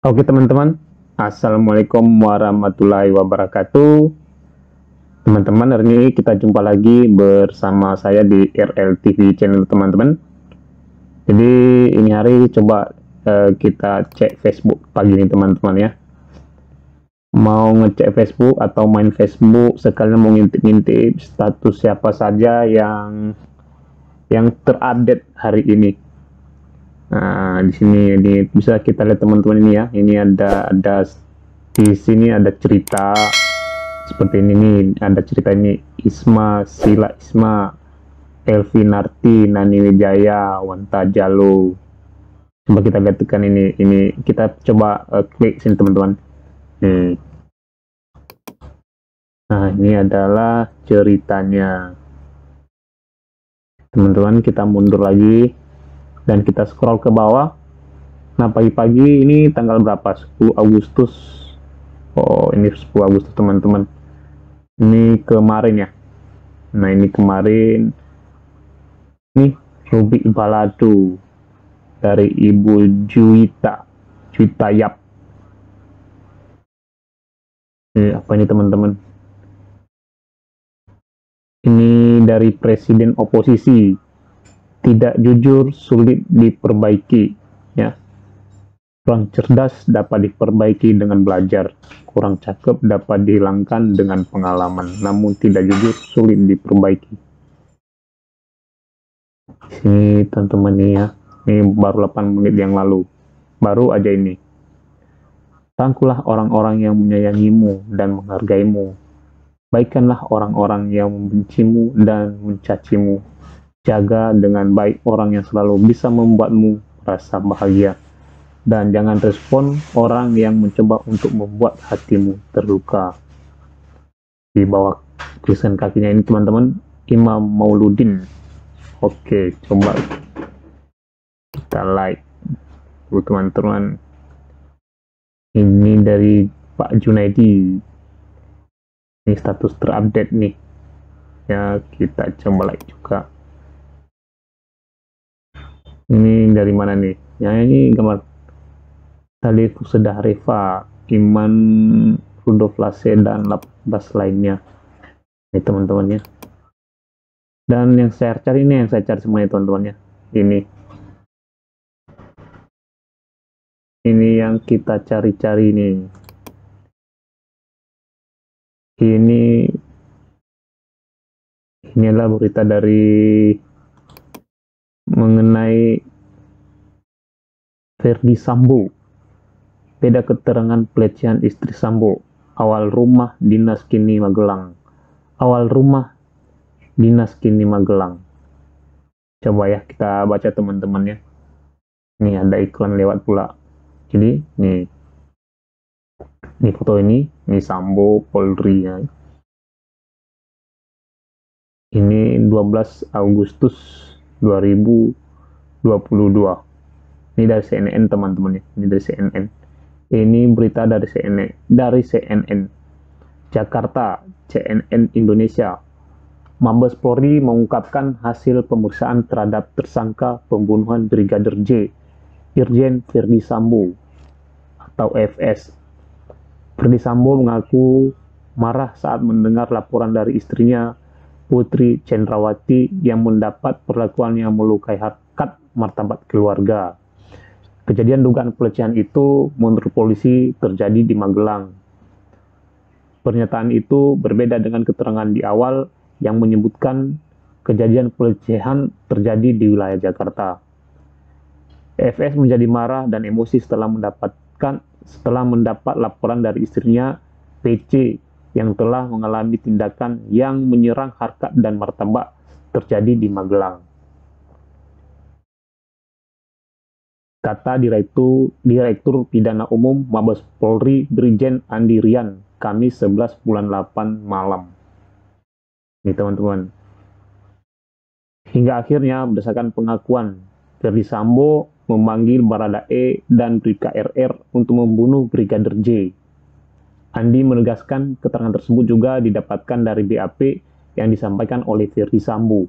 Oke teman-teman, Assalamualaikum warahmatullahi wabarakatuh. Teman-teman, hari ini kita jumpa lagi bersama saya di RLTV channel teman-teman. Jadi ini hari coba kita cek Facebook pagi ini teman-teman ya. Mau ngecek Facebook atau main Facebook sekalian mau ngintip-ngintip status siapa saja yang terupdate hari ini. Nah, di sini ini bisa kita lihat teman-teman ini ya. Ini ada di sini ada cerita seperti ini nih, ada cerita ini Isma, Sila Isma, Elvinarti, Nani Wijaya, Wanta Jalo. Coba kita lihat tekan ini kita coba klik sini teman-teman. Nah, ini adalah ceritanya. Teman-teman, kita mundur lagi dan kita scroll ke bawah. Nah, pagi-pagi ini tanggal berapa? 10 Agustus. Oh, ini 10 Agustus teman-teman. Ini kemarin ya. Nah, ini kemarin nih Ruby Balado dari Ibu Juwita Yap. Ini apa ini teman-teman? Ini dari Presiden Oposisi. Tidak jujur, sulit diperbaiki. Ya. Kurang cerdas dapat diperbaiki dengan belajar. Kurang cakep dapat dihilangkan dengan pengalaman. Namun tidak jujur, sulit diperbaiki. Sini teman-teman nih ya. Ini baru 8 menit yang lalu. Baru aja ini. Rangkulah orang-orang yang menyayangimu dan menghargaimu. Baikkanlah orang-orang yang membencimu dan mencacimu. Jaga dengan baik orang yang selalu bisa membuatmu merasa bahagia. Dan jangan respon orang yang mencoba untuk membuat hatimu terluka. Di bawah tulisan kakinya ini teman-teman, Imam Mauludin. Oke, coba kita like teman-teman. Ini dari Pak Junaidi. Ini status terupdate nih. Ya, kita coba like juga. Ini dari mana nih? Ya, ini gambar Tali Fusedah Reva, Iman Rudolf Lase, dan 18 lainnya. Ini teman-teman ya. Dan yang saya cari ini, yang saya cari semuanya teman-teman ya. Ini yang kita cari-cari nih. Ini adalah berita dari mengenai Verdi Sambo. Beda keterangan pelecehan istri Sambo. Awal rumah dinas kini Magelang. Awal rumah dinas kini Magelang. Coba ya kita baca teman-teman ya. Ini ada iklan lewat pula. Jadi ini foto ini Sambo Polri ya. Ini 12 Agustus 2022. Ini dari CNN teman-teman ya. Ini dari CNN. Ini berita dari CNN. Jakarta, CNN Indonesia. Mabes Polri mengungkapkan hasil pemeriksaan terhadap tersangka pembunuhan Brigadir J, Irjen Verdi Sambo atau FS. Verdi Sambo mengaku marah saat mendengar laporan dari istrinya Putri Cendrawati yang mendapat perlakuan yang melukai harkat martabat keluarga. Kejadian dugaan pelecehan itu menurut polisi terjadi di Magelang. Pernyataan itu berbeda dengan keterangan di awal yang menyebutkan kejadian pelecehan terjadi di wilayah Jakarta. FS menjadi marah dan emosi setelah mendapat laporan dari istrinya PC yang telah mengalami tindakan yang menyerang harkat dan martabat terjadi di Magelang. Kata Direktur Pidana Umum Mabes Polri Brigjen Andi Rian, Kamis 11 bulan 8 malam. Ini teman-teman. Hingga akhirnya berdasarkan pengakuan, Verdi Sambo memanggil Baradae dan Bribka RR untuk membunuh Brigadir J. Andi menegaskan keterangan tersebut juga didapatkan dari BAP yang disampaikan oleh Verdi Sambo.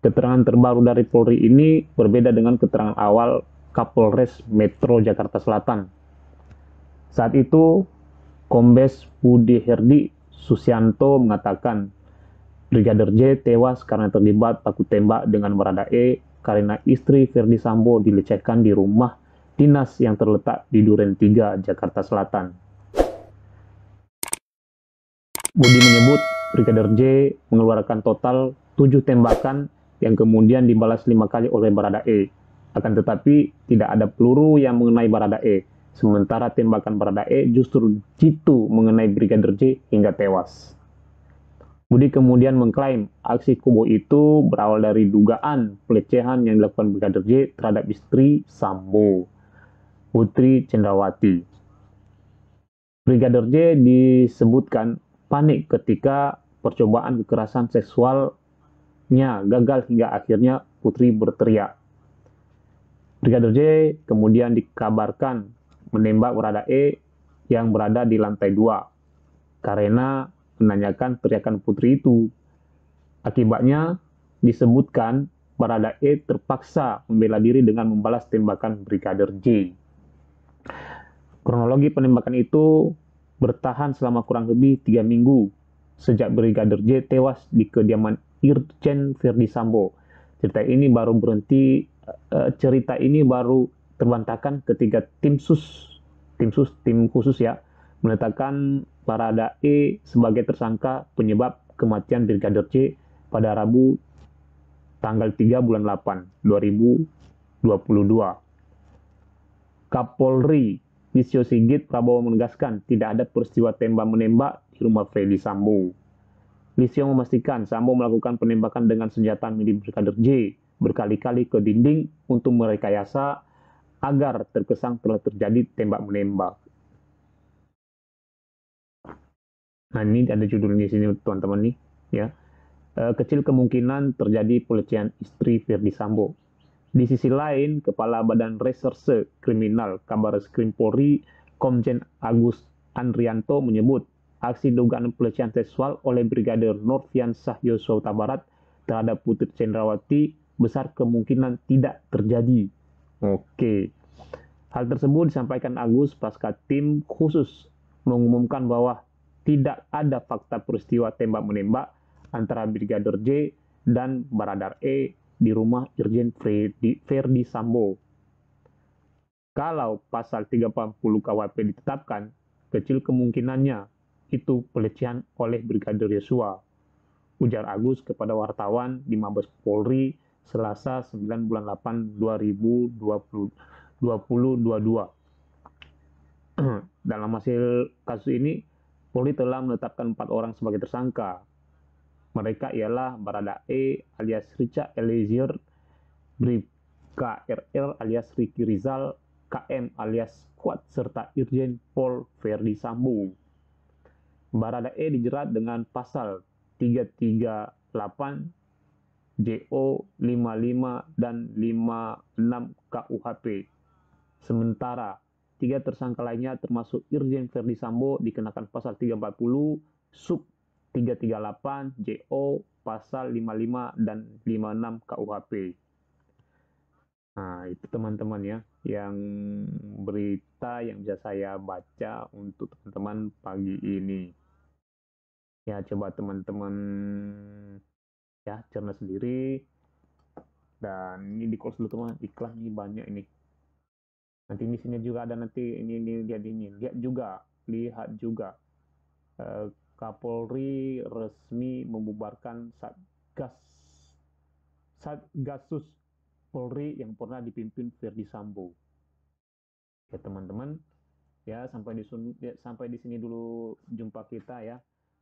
Keterangan terbaru dari Polri ini berbeda dengan keterangan awal Kapolres Metro Jakarta Selatan. Saat itu, Kombes Budi Herdi Susianto mengatakan Brigadir J tewas karena terlibat baku tembak dengan Baradae karena istri Ferdi Sambo dilecehkan di rumah dinas yang terletak di Duren 3, Jakarta Selatan. Budi menyebut Brigadir J mengeluarkan total 7 tembakan yang kemudian dibalas 5 kali oleh Baradae. Akan tetapi tidak ada peluru yang mengenai Baradae, sementara tembakan Baradae justru jitu mengenai Brigadir J hingga tewas. Budi kemudian mengklaim aksi Kubo itu berawal dari dugaan pelecehan yang dilakukan Brigadir J terhadap istri Sambo, Putri Cendrawati. Brigadir J disebutkan panik ketika percobaan kekerasan seksualnya gagal hingga akhirnya Putri berteriak. Brigadir J kemudian dikabarkan menembak Baradae yang berada di lantai 2 karena menanyakan teriakan Putri itu. Akibatnya disebutkan Baradae terpaksa membela diri dengan membalas tembakan Brigadir J. Kronologi penembakan itu bertahan selama kurang lebih 3 minggu sejak Brigadir J tewas di kediaman Irjen Ferdi Sambo. Cerita ini baru terbantahkan ketika tim khusus ya menetapkan Baradae sebagai tersangka penyebab kematian Brigadir J pada Rabu tanggal 3 bulan 8 2022. Kapolri Listio Sigit Prabowo menegaskan tidak ada peristiwa tembak-menembak di rumah Ferdi Sambo. Listio memastikan Sambo melakukan penembakan dengan senjata milik Brigadir J berkali-kali ke dinding untuk merekayasa agar terkesan telah terjadi tembak-menembak. Nah, ini ada judulnya di sini teman-teman nih, ya. Kecil kemungkinan terjadi pelecehan istri Ferdi Sambo. Di sisi lain, Kepala Badan Reserse Kriminal Kabarreskrim Polri, Komjen Agus Andrianto menyebut aksi dugaan pelecehan seksual oleh Brigadir Nofriansah Yosua Huta Barat terhadap Putri Cendrawati besar kemungkinan tidak terjadi. Oke. Hal tersebut disampaikan Agus pasca tim khusus mengumumkan bahwa tidak ada fakta peristiwa tembak-menembak antara Brigadir J dan Baradae di rumah Irjen Ferdi Sambo. Kalau pasal 340 KUHP ditetapkan, kecil kemungkinannya itu pelecehan oleh Brigadir Yosua, ujar Agus kepada wartawan di Mabes Polri Selasa 9 bulan 8 2022. Dalam hasil kasus ini, Polri telah menetapkan 4 orang sebagai tersangka. Mereka ialah Baradae alias Richard Eliezer, Bribka RR alias Ricky Rizal, KM alias Kuat, serta Irjen Pol Ferdi Sambo. Baradae dijerat dengan pasal 338, JO 55 dan 56 KUHP. Sementara 3 tersangka lainnya termasuk Irjen Ferdi Sambo dikenakan pasal 340 sub 338 JO pasal 55 dan 56 KUHP. Nah, itu teman-teman ya, yang berita yang bisa saya baca untuk teman-teman pagi ini. Ya, coba teman-teman ya cerna sendiri. Dan ini di close dulu teman, iklan ini banyak ini. Nanti di sini juga ada nanti ini lihat juga Kapolri resmi membubarkan Satgasus Polri yang pernah dipimpin Ferdi Sambo. Ya teman-teman, ya sampai di sini dulu jumpa kita ya.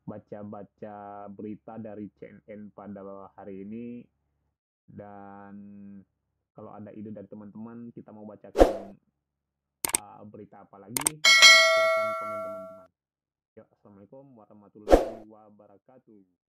Baca-baca berita dari CNN pada hari ini, dan kalau ada ide dari teman-teman kita mau bacakan berita apa lagi, silakan komen teman-teman. Ya, assalamualaikum warahmatullahi wabarakatuh.